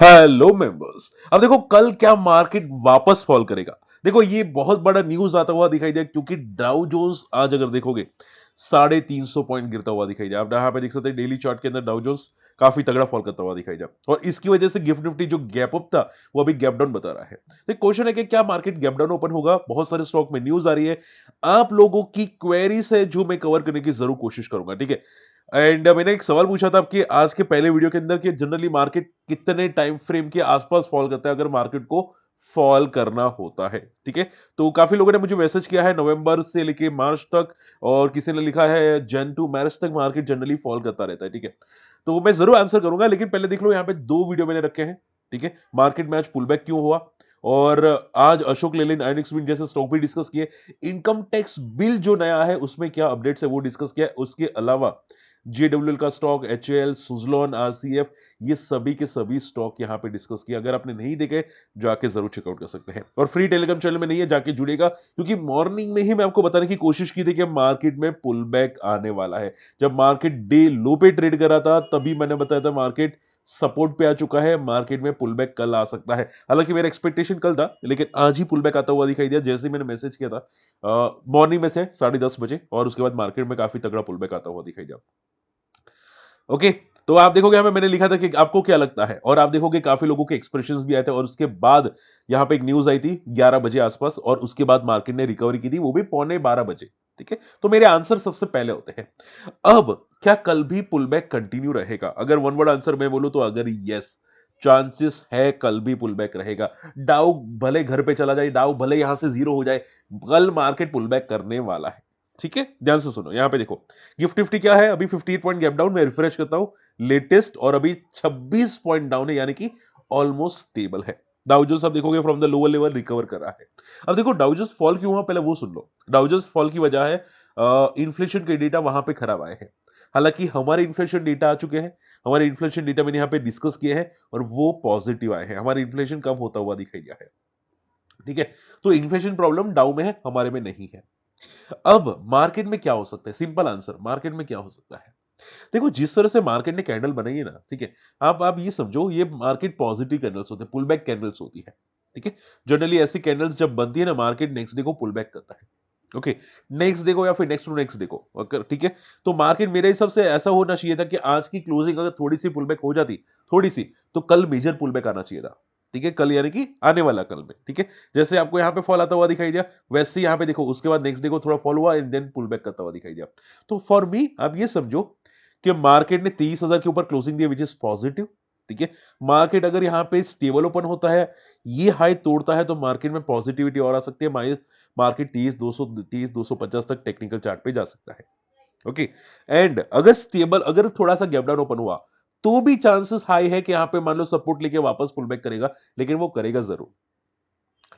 Hello members. अब देखो कल क्या मार्केट वापस फॉल करेगा। देखो ये बहुत बड़ा न्यूज आता हुआ दिखाई दिया क्योंकि डाउ जोन्स आज अगर देखोगे 350 पॉइंट गिरता हुआ दिखाई दिया। आप यहाँ पे देख सकते हैं डेली चार्ट के अंदर डाउ जोन्स काफी तगड़ा फॉल करता हुआ दिखाई दिया और इसकी वजह से गिफ्ट निफ्टी जो गैप अप था वो अभी गैप डाउन बता रहा है। तो क्वेश्चन है कि क्या मार्केट गैप डाउन ओपन होगा। बहुत सारे स्टॉक में न्यूज आ रही है, आप लोगों की क्वेरीज है जो मैं कवर करने की जरूर कोशिश करूंगा, ठीक है। एंड मैंने एक सवाल पूछा था कि आज के पहले वीडियो के अंदर कि जनरली मार्केट कितने टाइम फ्रेम के आसपास फॉल करता है अगर मार्केट को फॉल करना होता है, ठीक है। तो काफी लोगों ने मुझे मैसेज किया है नवंबर से लेके मार्च तक, और किसी ने लिखा है जन टू मार्च तक मार्केट जनरली फॉल करता रहता है, ठीक है। तो मैं जरूर आंसर करूंगा, लेकिन पहले देख लो यहाँ पे दो वीडियो मैंने रखे हैं, ठीक है। मार्केट में आज पुल बैक क्यों हुआ, और आज अशोक लेलैंड आइनॉक्स विंड जैसे स्टॉक भी डिस्कस किए। इनकम टैक्स बिल जो नया है उसमें क्या अपडेट्स है वो डिस्कस किया। उसके अलावा जेडब्ल्यूएल का स्टॉक, एचएएल, सुजलॉन, आरसीएफ, ये सभी के सभी स्टॉक यहां पे डिस्कस किया। अगर आपने नहीं देखे जाके जरूर चेकआउट कर सकते हैं, और फ्री टेलीग्राम चैनल में नहीं है जाके जुड़ेगा, क्योंकि मॉर्निंग में ही मैं आपको बताने की कोशिश की थी कि मार्केट में पुल बैक आने वाला है। जब मार्केट डे लो पे ट्रेड कर रहा था तभी मैंने बताया था मार्केट सपोर्ट पे आ चुका है, मार्केट में पुल बैक कल आ सकता है। हालांकि मेरा एक्सपेक्टेशन कल था, लेकिन आज ही पुल बैक आता हुआ दिखाई दिया जैसे ही मैंने मैसेज किया था मॉर्निंग में से 10:30 बजे, और उसके बाद मार्केट में काफी तगड़ा पुल बैक आता हुआ दिखाई दिया। ओके। तो आप देखोगे यहाँ पे मैंने लिखा था कि आपको क्या लगता है, और आप देखोगे काफी लोगों के एक्सप्रेशंस भी आए थे, और उसके बाद यहाँ पे एक न्यूज आई थी 11 बजे आसपास, और उसके बाद मार्केट ने रिकवरी की थी, वो भी 11:15 बजे, ठीक है। तो मेरे आंसर सबसे पहले होते हैं। अब क्या कल भी पुल बैक कंटिन्यू रहेगा? अगर वन वर्ड आंसर मैं बोलूं तो अगर यस, चांसेस है कल भी पुल बैक रहेगा। डाउ भले घर पे चला जाए, डाउ भले यहां से जीरो हो जाए, कल मार्केट पुल बैक करने वाला है, ठीक है। ध्यान से सुनो, यहां पे देखो गिफ्ट निफ्टी क्या है, अभी 58 पॉइंट गैप डाउन। मैं रिफ्रेश करता हूं लेटेस्ट, और अभी 26 पॉइंट डाउन है, यानी कि ऑलमोस्ट स्टेबल है। डाउ जोन्स आप देखोगे from the lower level recover कर रहा है। अब देखो डाउ जोन्स फॉल क्यों हुआ पहले वो सुन लो। डाउ जोन्स फॉल की वजह है इन्फ्लेशन के डेटा वहां पे खराब आए हैं। हालांकि हमारे इन्फ्लेशन डेटा आ चुके हैं, हमारे इन्फ्लेशन डेटा मैंने यहाँ पे डिस्कस किए हैं, और वो पॉजिटिव आए हैं, हमारे इन्फ्लेशन कम होता हुआ दिखाई दिया है, ठीक है। तो इन्फ्लेशन प्रॉब्लम डाउ में है, हमारे में नहीं है। अब मार्केट में क्या हो सकता है? सिंपल आंसर, मार्केट में क्या हो सकता है? देखो जिस तरह से मार्केट ने कैंडल बनाई है ना, ठीक है। आप ये समझो ये मार्केट पॉजिटिव कैंडल्स होते हैं, पुल बैक कैंडल्स होती है, ठीक है। जनरली ऐसी कैंडल्स जब बनती है ना, मार्केट नेक्स्ट डे को पुल बैक करता है। ओके, नेक्स्ट डे को या फिर नेक्स्ट टू नेक्स्ट डे को, अगर ठीक है। तो मार्केट मेरे हिसाब से ऐसा होना चाहिए था कि आज की क्लोजिंग अगर थोड़ी सी पुल बैक हो जाती, थोड़ी सी, तो कल मेजर पुल बैक आना चाहिए था, ठीक है। कल यानी कि आने वाला कल में, ठीक है। जैसे आपको यहाँ पे फॉल आता हुआ दिखाई दिया, वैसे ही यहाँ पे देखो उसके बाद नेक्स्ट डे को थोड़ा फॉल हुआ एंड देन पुल बैक करता हुआ दिखाई दिया। तो फॉर मी आप ये समझो कि मार्केट ने 30,000 के ऊपर क्लोजिंग दिया, विच इज पॉजिटिव, ठीक है। मार्केट अगर यहाँ पे स्टेबल ओपन होता है, ये हाई तोड़ता है, तो मार्केट में पॉजिटिविटी और आ सकती है। मार्केट 30 250 तक टेक्निकल चार्ट पे जा सकता है। ओके। एंड अगर स्टेबल, अगर थोड़ा सा गैप डाउन ओपन हुआ, तो भी चांसेस हाई है कि यहां पे मान लो सपोर्ट लेके वापस पुल बैक करेगा, लेकिन वो करेगा जरूर,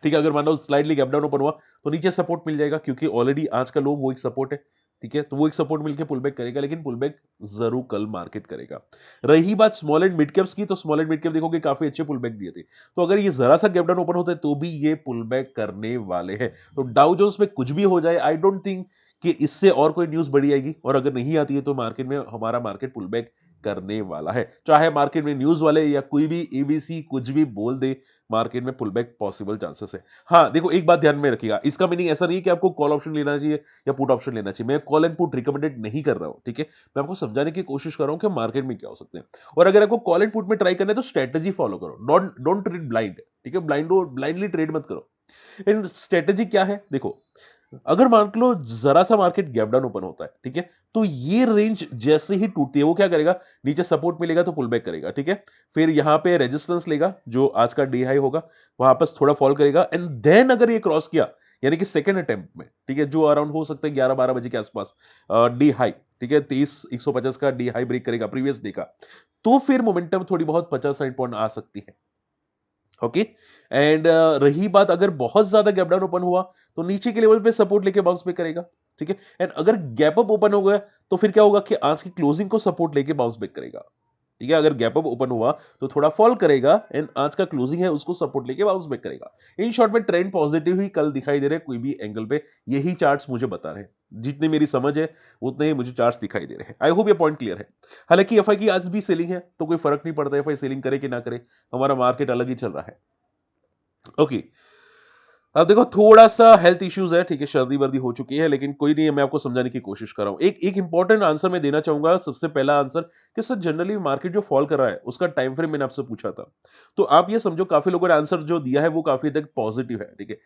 ठीक है। अगर मान लो स्लाइडली गैप डाउन ओपन हुआ तो नीचे सपोर्ट मिल जाएगा, क्योंकि ऑलरेडी आज का लो वो एक सपोर्ट है, ठीक है। तो वो एक सपोर्ट मिलकर पुल बैक करेगा, लेकिन पुल बैक जरूर कल मार्केट करेगा। रही बात स्मॉल एंड मिड कैप्स की, तो स्मॉल एंड मिड कैप देखोगे काफी अच्छे पुल बैक दिए थे। तो अगर ये जरा सा गैप डाउन ओपन होता है तो भी ये पुल बैक करने वाले हैं। तो डाउ जोन्स में कुछ भी हो जाए, आई डोंट थिंक कि इससे और कोई न्यूज बड़ी आएगी, और अगर नहीं आती है तो मार्केट में हमारा मार्केट पुल बैक करने वाला है। चाहे मार्केट में न्यूज वाले या कोई भी एबीसी कुछ भी बोल दे, मार्केट में पुल बैक पॉसिबल चांसेस है। हाँ देखो एक बात ध्यान में रखिएगा, इसका मीनिंग ऐसा नहीं है कि आपको कॉल ऑप्शन लेना चाहिए या पुट ऑप्शन लेना चाहिए। मैं कॉल एंड पुट रिकमेंडेड नहीं कर रहा हूं, ठीक है। मैं आपको समझाने की कोशिश कर रहा हूं कि मार्केट में क्या हो सकते हैं। और अगर आपको कॉल एंड पुट में ट्राई करना है तो स्ट्रेटेजी फॉलो करो, डोंट डोंट ट्रेड ब्लाइंड, ठीक है। ब्लाइंडली ट्रेड मत करो। इन स्ट्रेटेजी क्या है देखो, अगर मान लो जरा सा मार्केट गैप डाउन ओपन होता है, ठीक है, तो ये रेंज जैसे ही टूटती है वो क्या करेगा, नीचे सपोर्ट मिलेगा तो पुल बैक करेगा, ठीक है। फिर यहां पे रेजिस्टेंस लेगा जो आज का डी हाई होगा, वहां पर थोड़ा फॉल करेगा, एंड देन अगर ये क्रॉस किया, यानी कि सेकंड अटेम्प्ट में, ठीक है, जो अराउंड हो सकता है 11-12 बजे के आसपास, डी हाई, ठीक है, 30 150 का डी हाई ब्रेक करेगा प्रीवियस डे का, तो फिर मोमेंटम थोड़ी बहुत 50-60 पॉइंट आ सकती है। ओके। एंड रही बात अगर बहुत ज्यादा गैप डाउन ओपन हुआ, तो नीचे के लेवल पे सपोर्ट लेके बाउंस बैक करेगा, ठीक है। एंड अगर गैप अप ओपन हो गया, तो फिर क्या होगा कि आज की क्लोजिंग को सपोर्ट लेके बाउंस बैक करेगा, ठीक है, अगर गैप अप ओपन हुआ तो थोड़ा फॉल करेगा एंड आज का क्लोजिंग है उसको सपोर्ट लेके बाउंस बैक करेगा। इन शॉर्ट में ट्रेंड पॉजिटिव ही कल दिखाई दे रहे हैं कोई भी एंगल पे, यही चार्ट्स मुझे बता रहे हैं। जितनी मेरी समझ है उतने ही मुझे चार्ट्स दिखाई दे रहे हैं। आई होप ये पॉइंट क्लियर है। हालांकि एफआई की आज भी सेलिंग है तो कोई फर्क नहीं पड़ता एफआई सेलिंग करे कि ना करे, हमारा मार्केट अलग ही चल रहा है। ओके, अब देखो थोड़ा सा हेल्थ इश्यूज है, ठीक है, सर्दी वर्दी हो चुकी है, लेकिन कोई नहीं है, मैं आपको समझाने की कोशिश कर रहा हूं। एक एक इंपॉर्टेंट आंसर मैं देना चाहूंगा। सबसे पहला आंसर कि सर जनरली मार्केट जो फॉल कर रहा है उसका टाइम फ्रेम मैंने आपसे पूछा था, तो आप ये समझो काफी लोगों ने आंसर जो दिया है वो काफी तक पॉजिटिव है, ठीक है,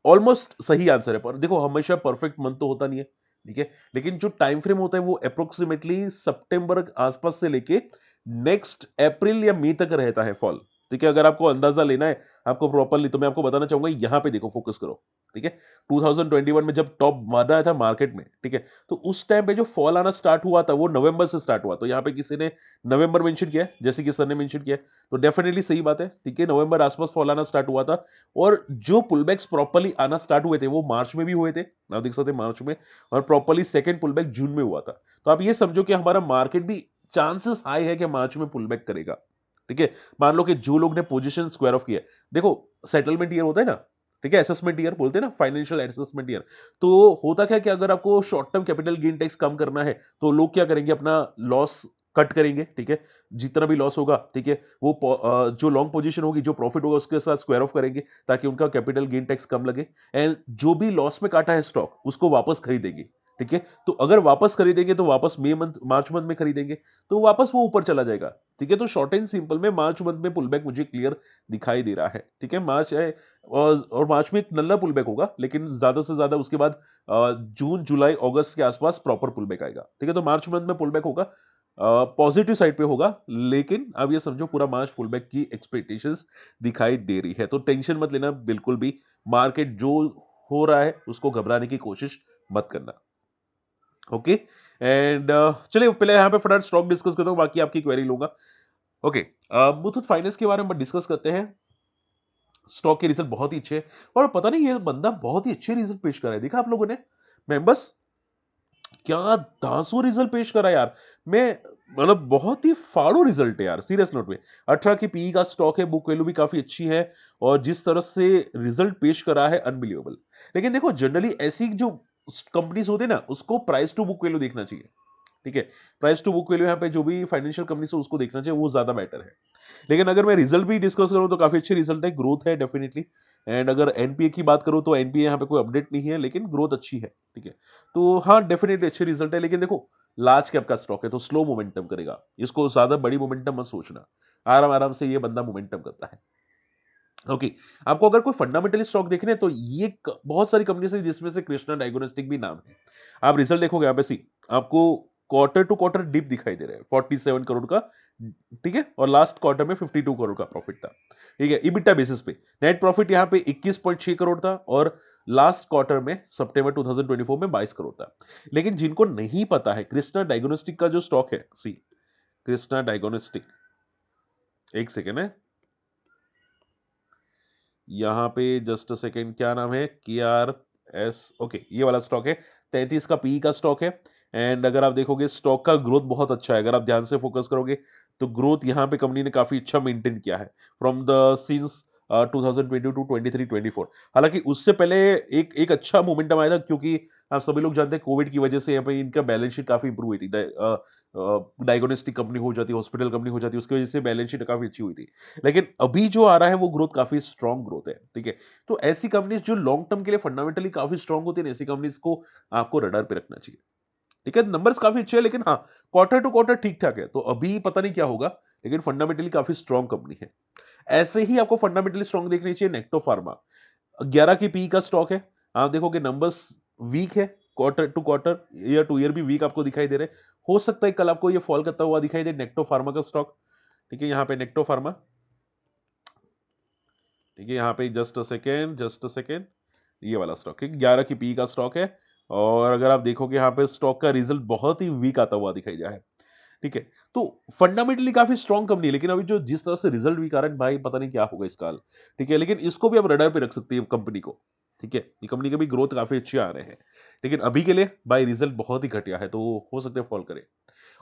ऑलमोस्ट सही आंसर है। पर देखो हमेशा परफेक्ट मंथ तो होता नहीं है, ठीक है, लेकिन जो टाइम फ्रेम होता है वो अप्रोक्सीमेटली सितंबर आसपास से लेके नेक्स्ट अप्रैल या मई तक रहता है फॉल, ठीक है। अगर आपको अंदाजा लेना है आपको प्रॉपरली, तो मैं आपको बताना चाहूंगा, यहां पे देखो, फोकस करो, ठीक है। 2021 में जब टॉप मारा था मार्केट में, ठीक है, तो उस टाइम पे जो फॉल आना स्टार्ट हुआ था वो नवंबर से स्टार्ट हुआ। तो यहाँ पे किसी ने नवंबर मेंशन किया है, जैसे कि सर ने मेंशन किया है, तो डेफिनेटली सही बात है, ठीक है, नवंबर आसपास फॉल आना स्टार्ट हुआ था। और जो पुलबैक्स प्रॉपरली आना स्टार्ट हुए थे वो मार्च में भी हुए थे, आप देख सकते हैं मार्च में, और प्रॉपरली सेकेंड पुलबैक जून में हुआ था। तो आप ये समझो कि हमारा मार्केट भी चांसेस हाई है कि मार्च में पुलबैक करेगा, ठीक है। मान लो कि जो लोग ने पोजीशन स्क्वायर ऑफ किया, देखो सेटलमेंट ईयर होता है ना, ठीक है, असेसमेंट ईयर बोलते हैं ना, फाइनेंशियल असेसमेंट ईयर। तो होता क्या है कि अगर आपको short term capital gain tax कम करना है तो लोग क्या करेंगे, अपना लॉस कट करेंगे, ठीक है, जितना भी लॉस होगा, ठीक है, वो जो लॉन्ग पोजीशन होगी, जो प्रॉफिट होगा उसके साथ स्क्वायर ऑफ करेंगे ताकि उनका कैपिटल गेन टैक्स कम लगे, एंड जो भी लॉस में काटा है स्टॉक उसको वापस खरीदेंगे, ठीक है। तो अगर वापस खरीदेंगे तो वापस मई मंथ मार्च मंथ में खरीदेंगे तो वापस वो ऊपर चला जाएगा, ठीक है। तो शॉर्ट एंड सिंपल में मार्च मंथ में पुलबैक मुझे क्लियर दिखाई दे रहा है, ठीक है। मार्च है और मार्च में एक नल्ला पुलबैक होगा, लेकिन ज्यादा से ज्यादा उसके बाद जून जुलाई अगस्त के आसपास प्रॉपर पुलबैक आएगा, ठीक है। तो मार्च मंथ में पुलबैक होगा, पॉजिटिव साइड पे होगा, लेकिन अब ये समझो पूरा मार्च पुलबैक की एक्सपेक्टेशंस दिखाई दे रही है। तो टेंशन मत लेना बिल्कुल भी, मार्केट जो हो रहा है उसको घबराने की कोशिश मत करना। ओके, एंड चलिए पहले यहाँ पे फटाफट स्टॉक डिस्कस करता हूँ, बाकी आपकी क्वेरी लूंगा। ओके, मुथूट फाइनेंस के बारे में डिस्कस करते हैं। स्टॉक के रिजल्ट बहुत ही अच्छे हैं, और पता नहीं ये बंदा बहुत ही अच्छे रिजल्ट पेश कर रहा है, देखा आप लोगों ने मेंबर्स, क्या दांसो रिजल्ट पेश करा यार। मैं मतलब बहुत ही फाड़ो रिजल्ट है यार, सीरियस नोट में। 18 की पीई का स्टॉक है, बुक वैल्यू भी काफी अच्छी है, और जिस तरह से रिजल्ट पेश करा है अनबिलीवेबल। लेकिन देखो जनरली ऐसी जो कंपनीज होते हैं ना उसको प्राइस टू बुक वैल्यू देखना चाहिए, ठीक है। प्राइस टू बुक वैल्यू यहाँ पे जो भी फाइनेंशियल कंपनी से उसको देखना चाहिए, वो ज्यादा बेटर है। लेकिन अगर मैं रिजल्ट भी डिस्कस करूं तो काफी अच्छे रिजल्ट है, ग्रोथ है डेफिनेटली। एंड अगर एनपीए की बात करूं तो एनपीए यहाँ पे कोई अपडेट नहीं है, लेकिन ग्रोथ अच्छी है, ठीक है। तो हाँ डेफिनेटली अच्छे रिजल्ट है, लेकिन देखो लार्ज कैप का स्टॉक है तो स्लो मोमेंटम करेगा, इसको ज्यादा बड़ी मोमेंटम मत सोचना, आराम आराम से ये बंदा मोमेंटम करता है। ओके, आपको अगर कोई फंडामेंटली स्टॉक देखने हैं तो ये बहुत सारी कंपनीज है जिसमें से कृष्णा डायग्नोस्टिक भी नाम है। आप रिजल्ट देखोगे यहाँ पे सी, आपको क्वार्टर टू क्वार्टर डिप दिखाई दे रहा है 47 करोड़ का, ठीक है, और लास्ट क्वार्टर में 52 करोड़ का प्रॉफिट था, ठीक है, इबिटा बेसिस पे। नेट प्रॉफिट यहाँ पे 21.6 करोड़ था, और लास्ट क्वार्टर में सितंबर 2024 में 22 करोड़ था। लेकिन जिनको नहीं पता है, कृष्णा डायग्नोस्टिक का जो स्टॉक है सी, कृष्णा डायग्नोस्टिक, एक सेकेंड है, यहाँ पे जस्ट अ सेकेंड, क्या नाम है, के आर एस, ओके, ये वाला स्टॉक है, 33 का पीई का स्टॉक है। एंड अगर आप देखोगे स्टॉक का ग्रोथ बहुत अच्छा है, अगर आप ध्यान से फोकस करोगे तो ग्रोथ यहाँ पे कंपनी ने काफी अच्छा मेंटेन किया है फ्रॉम द सिंस 2022 टू 23 24। हालांकि उससे पहले एक एक अच्छा मोमेंटम आया था, क्योंकि आप सभी लोग जानते हैं कोविड की वजह से यहाँ पे इनका बैलेंस शीट काफी इंप्रूव हुई थी, डायग्नोस्टिक कंपनी हो जाती, हॉस्पिटल कंपनी हो जाती, उसकी वजह से बैलेंस शीट काफी अच्छी हुई थी। लेकिन अभी जो आ रहा है वो ग्रोथ काफी स्ट्रांग ग्रोथ है, ठीक है। तो ऐसी कंपनीज जो लॉन्ग टर्म के लिए फंडामेंटली काफी स्ट्रांग होती है, ऐसी कंपनीज को आपको रडार पे रखना चाहिए, ठीक है। नंबर्स काफी अच्छे हैं, लेकिन हाँ क्वार्टर टू क्वार्टर ठीक ठाक है, तो अभी पता नहीं क्या होगा, लेकिन फंडामेंटली काफी स्ट्रांग कंपनी है। ऐसे ही आपको फंडामेंटली स्ट्रांग देखनी चाहिए नेक्टो फार्मा, 11 की पी का स्टॉक है। आप देखोगे नंबर्स वीक है, quarter to quarter, year to year भी वीक आपको दिखाई दे रहे हैं। हो सकता है कल आपको ये फॉल करता हुआ दिखाई दे नेक्टो फार्मा का स्टॉक, ठीक है, यहाँ पे नेक्टो फार्मा, ठीक है, यहाँ पे जस्ट अ सेकेंड, ये वाला स्टॉक है, 11 की पी का स्टॉक है। और अगर आप देखोगे यहाँ पे स्टॉक का रिजल्ट बहुत ही वीक आता हुआ दिखाई दिया है, ठीक है। तो फंडामेंटली काफी स्ट्रांग कंपनी है, लेकिन अभी जो जिस तरह से रिजल्ट वीक आ रहा है भाई, पता नहीं क्या होगा इसका हाल, ठीक है। लेकिन इसको भी आप रडार पे रख सकते हैं कंपनी को, ठीक है, ये कंपनी के भी ग्रोथ काफी अच्छे आ रहे हैं, लेकिन अभी के लिए बाय रिजल्ट बहुत ही घटिया है, तो हो सकता है फॉल करे।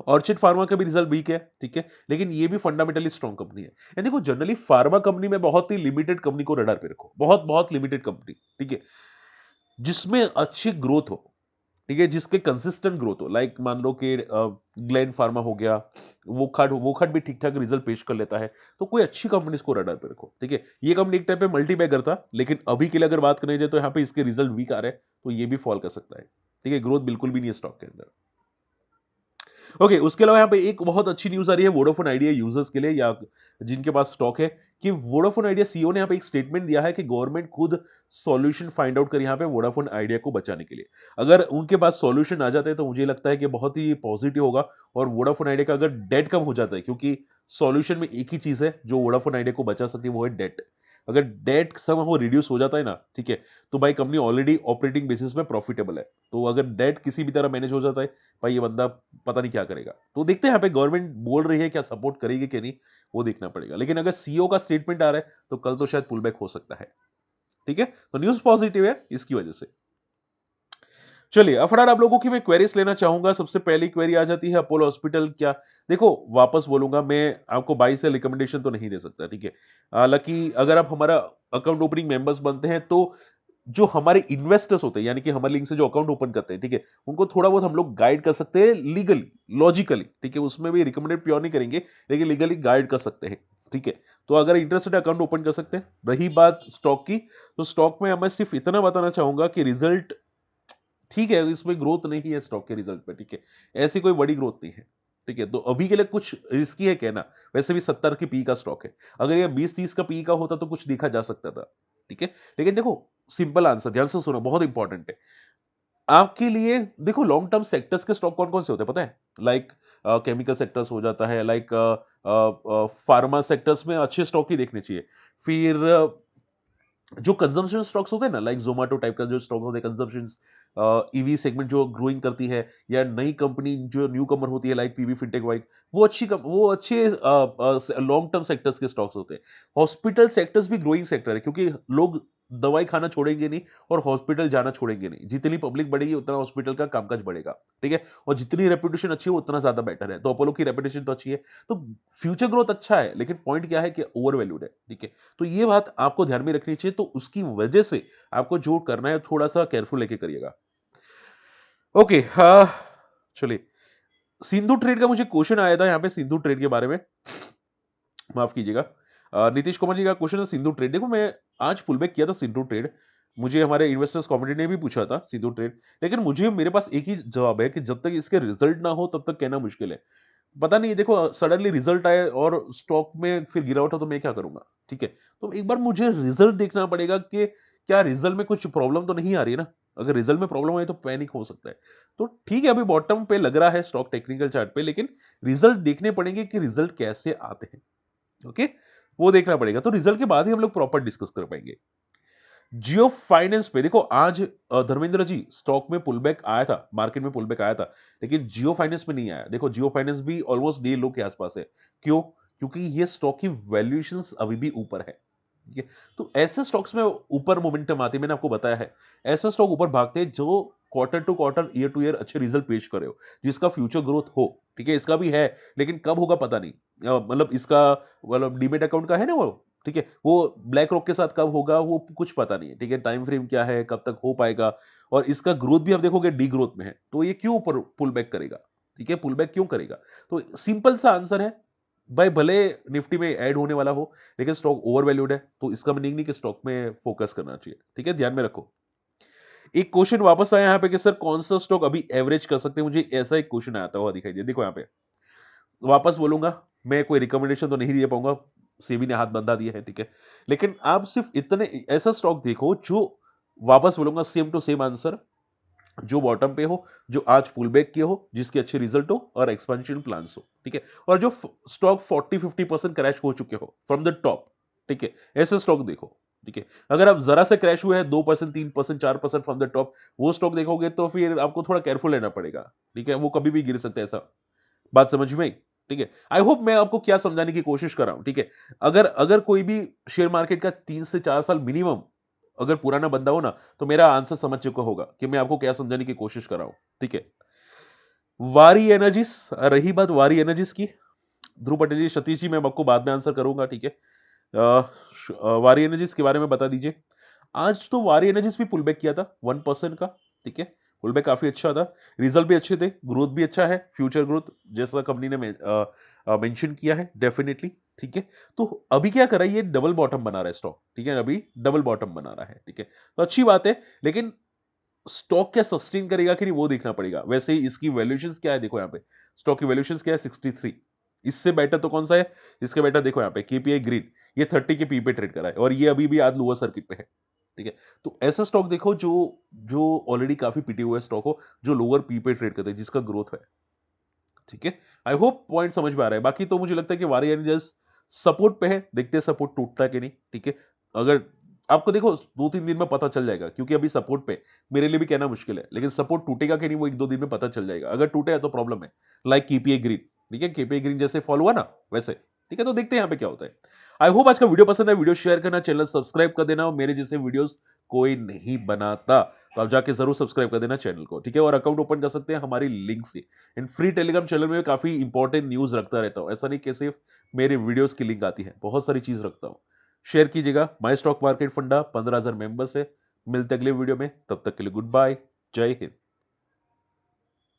ऑर्चिड फार्मा का भी रिजल्ट वीक है, ठीक है, लेकिन ये भी फंडामेंटली स्ट्रॉन्ग कंपनी है। एंड देखो जनरली फार्मा कंपनी में बहुत ही लिमिटेड कंपनी को रडार पे रखो, बहुत बहुत लिमिटेड कंपनी, ठीक है, जिसमें अच्छी ग्रोथ हो, ठीक है, जिसके कंसिस्टेंट ग्रोथ हो, लाइक मान लो कि ग्लैंड फार्मा हो गया, वो खड भी ठीक ठाक रिजल्ट पेश कर लेता है, तो कोई अच्छी कंपनी इसको रडार पे रखो, ठीक है। ये कंपनी एक टाइम पे मल्टी बैगर था, लेकिन अभी के लिए अगर बात करें जाए तो यहाँ पे इसके रिजल्ट वीक आ रहे हैं, तो ये भी फॉल कर सकता है, ठीक है, ग्रोथ बिल्कुल भी नहीं है स्टॉक के अंदर। ओके, उसके अलावा यहाँ पे एक बहुत अच्छी न्यूज़ आ रही है वोडाफोन आइडिया यूजर्स के लिए, या जिनके पास स्टॉक है, कि वोडाफोन आइडिया सीईओ ने यहाँ पे एक स्टेटमेंट दिया है कि गवर्नमेंट खुद सॉल्यूशन फाइंड आउट कर यहाँ पे वोडाफोन आइडिया को बचाने के लिए। अगर उनके पास सॉल्यूशन आ जाता है तो मुझे लगता है कि बहुत ही पॉजिटिव होगा, और वोडाफोन आइडिया का अगर डेट कम हो जाता है, क्योंकि सॉल्यूशन में एक ही चीज़ है जो वोडाफोन आइडिया को बचा सकती है, वो है डेट। अगर डेट सम वो रिड्यूस हो जाता है ना, ठीक है, तो भाई कंपनी ऑलरेडी ऑपरेटिंग बेसिस में प्रॉफिटेबल है। तो अगर डेट किसी भी तरह मैनेज हो जाता है, भाई ये बंदा पता नहीं क्या करेगा। तो देखते हैं यहाँ पे गवर्नमेंट बोल रही है क्या सपोर्ट करेगी कि नहीं, वो देखना पड़ेगा। लेकिन अगर सीईओ का स्टेटमेंट आ रहा है तो कल तो शायद पुल बैक हो सकता है, ठीक है। तो न्यूज़ पॉजिटिव है इसकी वजह से। चलिए अब फटाफट आप लोगों की मैं क्वेरीज लेना चाहूंगा। सबसे पहली क्वेरी आ जाती है अपोलो हॉस्पिटल क्या। देखो वापस बोलूंगा, मैं आपको बाई से रिकमेंडेशन तो नहीं दे सकता, ठीक है। हालांकि अगर आप हमारा अकाउंट ओपनिंग मेंबर्स बनते हैं तो जो हमारे इन्वेस्टर्स होते हैं, यानी कि हमारे लिंक से जो अकाउंट ओपन करते हैं, ठीक है, उनको थोड़ा बहुत हम लोग गाइड कर सकते हैं लीगली, लॉजिकली, ठीक है, उसमें भी रिकमेंडेड प्योर नहीं करेंगे, लेकिन लीगली गाइड कर सकते हैं, ठीक है। तो अगर इंटरेस्टेड अकाउंट ओपन कर सकते हैं। रही बात स्टॉक की, तो स्टॉक में मैं सिर्फ इतना बताना चाहूंगा कि रिजल्ट ठीक है, इसमें ग्रोथ नहीं है स्टॉक के रिजल्ट पे, ठीक है, ऐसी कोई बड़ी ग्रोथ नहीं है, ठीक है। तो अभी के लिए कुछ रिस्की है कहना। वैसे भी 70 की पी का स्टॉक है, अगर ये 20-30 का पी का होता तो कुछ देखा जा सकता था, ठीक है। लेकिन देखो सिंपल आंसर, ध्यान से सुनो, बहुत इंपॉर्टेंट है आपके लिए। देखो लॉन्ग टर्म सेक्टर्स के स्टॉक कौन कौन से होते हैं पता है? लाइक केमिकल सेक्टर्स हो जाता है, लाइक फार्मा सेक्टर्स में अच्छे स्टॉक ही देखने चाहिए। फिर जो कंजम्पशन स्टॉक्स होते हैं ना, लाइक जोमेटो टाइप का जो स्टॉक होते हैं कंजम्पशन, ईवी सेगमेंट जो ग्रोइंग करती है, या नई कंपनी जो न्यू कमर होती है लाइक पीवी फिनटेक वाइक, वो अच्छे लॉन्ग टर्म सेक्टर्स के स्टॉक्स होते हैं। हॉस्पिटल सेक्टर्स भी ग्रोइंग सेक्टर है, क्योंकि लोग दवाई खाना छोड़ेंगे नहीं और हॉस्पिटल जाना छोड़ेंगे नहीं। जितनी पब्लिक बढ़ेगी उतना हॉस्पिटल का कामकाज बढ़ेगा, ठीक है, और जितनी रेपुटेशन अच्छी है उतना ज्यादा बेटर है। तो अपोलो की रेपुटेशन तो अच्छी है, तो फ्यूचर ग्रोथ अच्छा है, लेकिन पॉइंट क्या है कि ओवर वैल्यूड है, ठीक है। तो ये बात आपको ध्यान में रखनी चाहिए, तो उसकी वजह से आपको जो करना है थोड़ा सा केयरफुल लेके करिएगा। ओके, हाँ, चलिए, सिंधु ट्रेड का मुझे क्वेश्चन आया था यहाँ पे सिंधु ट्रेड के बारे में, माफ कीजिएगा। नीतीश कुमार जी का क्वेश्चन है सिंधु ट्रेड। देखो मैं आज पुल बैक किया था सिंधु ट्रेड, मुझे हमारे इन्वेस्टर्स कम्युनिटी ने भी पूछा था सिंधु ट्रेड, लेकिन मुझे मेरे पास एक ही जवाब है कि जब तक इसके रिजल्ट ना हो तब तक कहना मुश्किल है। पता नहीं, देखो सडनली रिजल्ट आए और स्टॉक में फिर गिरावट हो तो मैं क्या करूंगा, ठीक है। तो एक बार मुझे रिजल्ट देखना पड़ेगा कि क्या रिजल्ट में कुछ प्रॉब्लम तो नहीं आ रही है ना। अगर रिजल्ट में प्रॉब्लम आई तो पैनिक हो सकता है। तो ठीक है, अभी बॉटम पे लग रहा है स्टॉक टेक्निकल चार्ट पे, लेकिन रिजल्ट देखने पड़ेंगे कि रिजल्ट कैसे आते हैं, ओके, वो देखना पड़ेगा। तो रिजल्ट के बाद ही हम लोग प्रॉपर डिस्कस कर पाएंगे। जियो फाइनेंस पे देखो आज धर्मेंद्र जी स्टॉक में पुलबैक आया था, मार्केट में पुलबैक आया था, लेकिन जियो फाइनेंस में नहीं आया। देखो जियो फाइनेंस भी ऑलमोस्ट डे लो के आसपास है। क्यों? क्योंकि ये स्टॉक की वैल्यूएशंस अभी भी ऊपर है, ठीक है। तो ऐसे स्टॉक्स में ऊपर मोमेंटम आती है, मैंने आपको बताया है। ऐसे स्टॉक ऊपर भागते हैं जो quarter to quarter, year to year अच्छे रिजल्ट पेश करे हो, जिसका फ्यूचर ग्रोथ हो, ठीक है। इसका भी है, लेकिन कब होगा पता नहीं। मतलब इसका, मतलब डीमेट अकाउंट का है ना वो, ठीक है, वो ब्लैक रॉक के साथ कब होगा वो कुछ पता नहीं है, ठीक है। टाइम फ्रेम क्या है, कब तक हो पाएगा, और इसका ग्रोथ भी आप देखोगे डी ग्रोथ में है, तो ये क्यों ऊपर पुल बैक करेगा, ठीक है, पुल बैक क्यों करेगा। तो सिंपल सा आंसर है भाई, भले निफ्टी में ऐड होने वाला हो, लेकिन स्टॉक ओवर वैल्यूड है, तो इसका मीनिंग नहीं कि स्टॉक में फोकस करना चाहिए, ठीक है, ध्यान में रखो। एक क्वेश्चन वापस आया यहाँ पे कि सर कौन सा स्टॉक अभी एवरेज कर सकते हैं, मुझे ऐसा एक क्वेश्चन आता हुआ दिखाई दिया। देखो यहाँ पे वापस बोलूंगा, मैं कोई रिकमेंडेशन तो नहीं दे पाऊंगा, सेबी ने हाथ बंधा दिया है, ठीक है। लेकिन आप सिर्फ इतने ऐसा स्टॉक देखो जो, वापस बोलूंगा सेम टू सेम आंसर, जो बॉटम पे हो, जो आज पुल बैक किए हो, जिसके अच्छे रिजल्ट हो और एक्सपेंशन प्लान्स हो, ठीक है, और जो स्टॉक 40-50% क्रैश हो चुके हो फ्रॉम द टॉप, ठीक है, ऐसे स्टॉक देखो, ठीक है। अगर आप जरा से क्रैश हुए हैं 2%, 3%, 4% फ्रॉम द टॉप, वो स्टॉक देखोगे तो फिर आपको थोड़ा केयरफुल रहना पड़ेगा, ठीक है, वो कभी भी गिर सकता है। ऐसा बात समझ में आई? ठीक है, आई होप मैं आपको क्या समझाने की कोशिश कर रहा हूं, ठीक है। अगर अगर कोई भी शेयर मार्केट का 3 से 4 साल मिनिमम अगर पुराना बंदा हो ना तो मेरा आंसर समझ चुका होगा कि मैं आपको क्या समझाने की कोशिश कर रहा हूं, ठीक है। वारी एनर्जीज, रही बात वारी एनर्जीज की, ध्रुव पटेल जी, सतीश जी, मैं आपको बाद में आंसर करूंगा, ठीक है। वारी एनर्जीज के बारे में बता दीजिए। आज तो वारी एनर्जीज भी पुल बैक किया था 1% का, ठीक है। पुल बैक काफी अच्छा था, रिजल्ट भी अच्छे थे, ग्रोथ भी अच्छा है, फ्यूचर ग्रोथ जैसा कंपनी ने मेंशन किया है डेफिनेटली, ठीक है। तो अभी क्या कर रहा है, ये डबल बॉटम बना रहा है स्टॉक, ठीक है, अभी डबल बॉटम बना रहा है, ठीक है, तो अच्छी बात है। लेकिन स्टॉक क्या सस्टेन करेगा कि नहीं वो देखना पड़ेगा। वैसे ही इसकी वैल्यूएशन क्या है, देखो यहाँ पे स्टॉक की वैल्यूएशन क्या है, 63। इससे बेटर तो कौन सा है, इसके बेटर देखो यहाँ पे केपीआई ग्रीन, ये 30 के पी पे ट्रेड करा है और ये अभी भी आज लोअर सर्किट पे है, ठीक है। तो ऐसा स्टॉक देखो जो जो ऑलरेडी काफी पिटे हुए स्टॉक हो, जो लोअर पी पे ट्रेड करते हैं, जिसका ग्रोथ है, ठीक है। आई होप पॉइंट समझ में आ रहा है। बाकी तो मुझे लगता है कि वारी एनर्जीज सपोर्ट पे है, देखते हैं सपोर्ट टूटता है कि नहीं, ठीक है। अगर आपको देखो 2-3 दिन में पता चल जाएगा, क्योंकि अभी सपोर्ट पे मेरे लिए भी कहना मुश्किल है, लेकिन सपोर्ट टूटेगा कि नहीं वो 1-2 दिन में पता चल जाएगा। अगर टूटे तो प्रॉब्लम है, लाइक केपीए ग्रीन, ठीक है, केपीए ग्रीन जैसे फॉल हुआ ना वैसे, ठीक है। तो देखते हैं यहाँ पे क्या होता है। आई होप आज का वीडियो पसंद है, वीडियो शेयर करना, चैनल सब्सक्राइब कर देना, और मेरे जैसे वीडियोस कोई नहीं बनाता तो आप जाके जरूर सब्सक्राइब कर देना चैनल को, ठीक है। और अकाउंट ओपन कर सकते हैं हमारी लिंक से। इन फ्री टेलीग्राम चैनल में काफी इंपॉर्टेंट न्यूज रखता रहता हूं, ऐसा नहीं कि सिर्फ मेरे वीडियोस की लिंक आती है, बहुत सारी चीज रखता हूं। शेयर कीजिएगा। माई स्टॉक मार्केट फंडा 15,000 मेंबर्स है। मिलते अगले वीडियो में, तब तक के लिए गुड बाय, जय हिंद।